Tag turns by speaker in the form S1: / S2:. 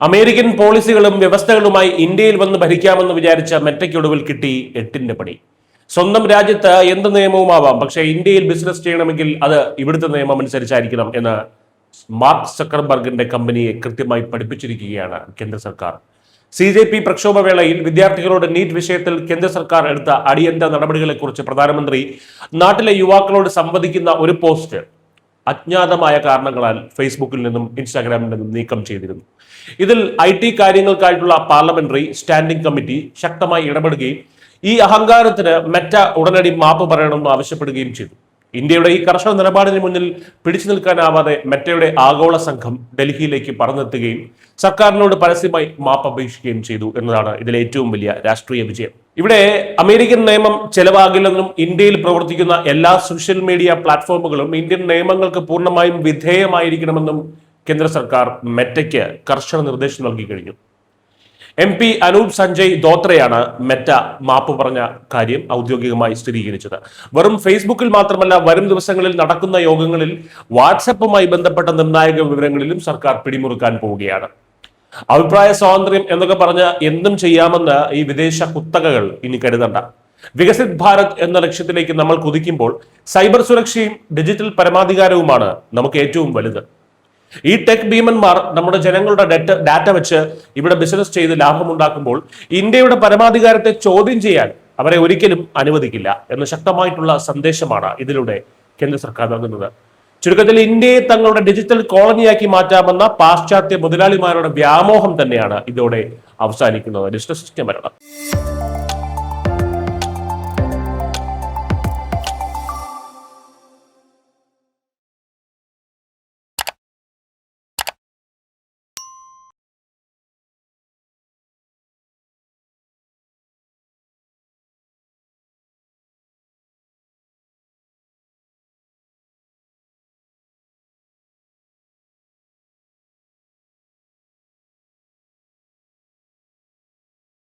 S1: American പോളിസികളും വ്യവസ്ഥകളുമായി ഇന്ത്യയിൽ വന്ന് ഭരിക്കാമെന്ന് വിചാരിച്ച മെറ്റയ്ക്കൊടുവിൽ കിട്ടി എട്ടിന്റെ പണി. സ്വന്തം രാജ്യത്ത് എന്ത് നിയമവും ആവാം, പക്ഷേ ഇന്ത്യയിൽ ബിസിനസ് ചെയ്യണമെങ്കിൽ അത് ഇവിടുത്തെ നിയമം അനുസരിച്ചായിരിക്കണം എന്ന് മാർക്ക് സക്കർബർഗിന്റെ കമ്പനിയെ കൃത്യമായി പഠിപ്പിച്ചിരിക്കുകയാണ് കേന്ദ്ര സർക്കാർ. CJP പ്രക്ഷോഭവേളയിൽ വിദ്യാർത്ഥികളോട് നീറ്റ് വിഷയത്തിൽ കേന്ദ്ര സർക്കാർ എടുത്ത അടിയന്തര നടപടികളെക്കുറിച്ച് പ്രധാനമന്ത്രി നാട്ടിലെ യുവാക്കളോട് സംവദിക്കുന്ന ഒരു പോസ്റ്റ് അജ്ഞാതമായ കാരണങ്ങളാൽ ഫേസ്ബുക്കിൽ നിന്നും ഇൻസ്റ്റാഗ്രാമിൽ നിന്നും നീക്കം ചെയ്തിരുന്നു. ഇതിൽ IT കാര്യങ്ങൾക്കായിട്ടുള്ള പാർലമെന്ററി സ്റ്റാൻഡിംഗ് കമ്മിറ്റി ശക്തമായി ഇടപെടുകയും ഈ അഹങ്കാരത്തിന് മെറ്റ ഉടനടി മാപ്പ് പറയണമെന്ന് ആവശ്യപ്പെടുകയും ചെയ്തു. ഇന്ത്യയുടെ ഈ കർശന നിലപാടിന് മുന്നിൽ പിടിച്ചു നിൽക്കാനാവാതെ മെറ്റയുടെ ആഗോള സംഘം ഡൽഹിയിലേക്ക് പറന്നെത്തുകയും സർക്കാരിനോട് പരസ്യമായി മാപ്പ് അപേക്ഷിക്കുകയും ചെയ്തു എന്നതാണ് ഇതിലെ ഏറ്റവും വലിയ രാഷ്ട്രീയ വിജയം. ഇവിടെ അമേരിക്കൻ നിയമം ചെലവാകില്ലെന്നും ഇന്ത്യയിൽ പ്രവർത്തിക്കുന്ന എല്ലാ സോഷ്യൽ മീഡിയ പ്ലാറ്റ്ഫോമുകളും ഇന്ത്യൻ നിയമങ്ങൾക്ക് പൂർണ്ണമായും വിധേയമായിരിക്കണമെന്നും കേന്ദ്ര സർക്കാർ മെറ്റയ്ക്ക് കർശന നിർദ്ദേശം നൽകി കഴിഞ്ഞു. MP അനൂപ് സഞ്ജയ് ധോത്രയാണ് മെറ്റ മാപ്പ് പറഞ്ഞ കാര്യം ഔദ്യോഗികമായി സ്ഥിരീകരിച്ചത്. വെറും ഫേസ്ബുക്കിൽ മാത്രമല്ല, വരും ദിവസങ്ങളിൽ നടക്കുന്ന യോഗങ്ങളിൽ വാട്സപ്പുമായി ബന്ധപ്പെട്ട നിർണായക വിവരങ്ങളിലും സർക്കാർ പിടിമുറുക്കാൻ പോവുകയാണ്. അഭിപ്രായ സ്വാതന്ത്ര്യം എന്നൊക്കെ പറഞ്ഞ് എന്തും ചെയ്യാമെന്ന് ഈ വിദേശ കുത്തകകൾ ഇനി കരുതണ്ട. വികസിത് ഭാരത് എന്ന ലക്ഷ്യത്തിലേക്ക് നമ്മൾ കുതിക്കുമ്പോൾ സൈബർ സുരക്ഷയും ഡിജിറ്റൽ പരമാധികാരവുമാണ് നമുക്ക് ഏറ്റവും വലുത്. ഈ ടെക് ഭീമന്മാർ നമ്മുടെ ജനങ്ങളുടെ ഡാറ്റ വെച്ച് ഇവിടെ ബിസിനസ് ചെയ്ത് ലാഭമുണ്ടാക്കുമ്പോൾ ഇന്ത്യയുടെ പരമാധികാരത്തെ ചോദ്യം ചെയ്യാൻ അവരെ ഒരിക്കലും അനുവദിക്കില്ല എന്ന ശക്തമായിട്ടുള്ള സന്ദേശമാണ് ഇതിലൂടെ കേന്ദ്ര സർക്കാർ നൽകുന്നത്. ചുരുക്കത്തിൽ ഇന്ത്യയെ തങ്ങളുടെ ഡിജിറ്റൽ കോളനിയാക്കി മാറ്റാമെന്ന പാശ്ചാത്യ മുതലാളിമാരുടെ വ്യാമോഹം തന്നെയാണ് ഇതോടെ അവസാനിക്കുന്നത്. ഡിജിറ്റൽ സിസ്റ്റം വരണം.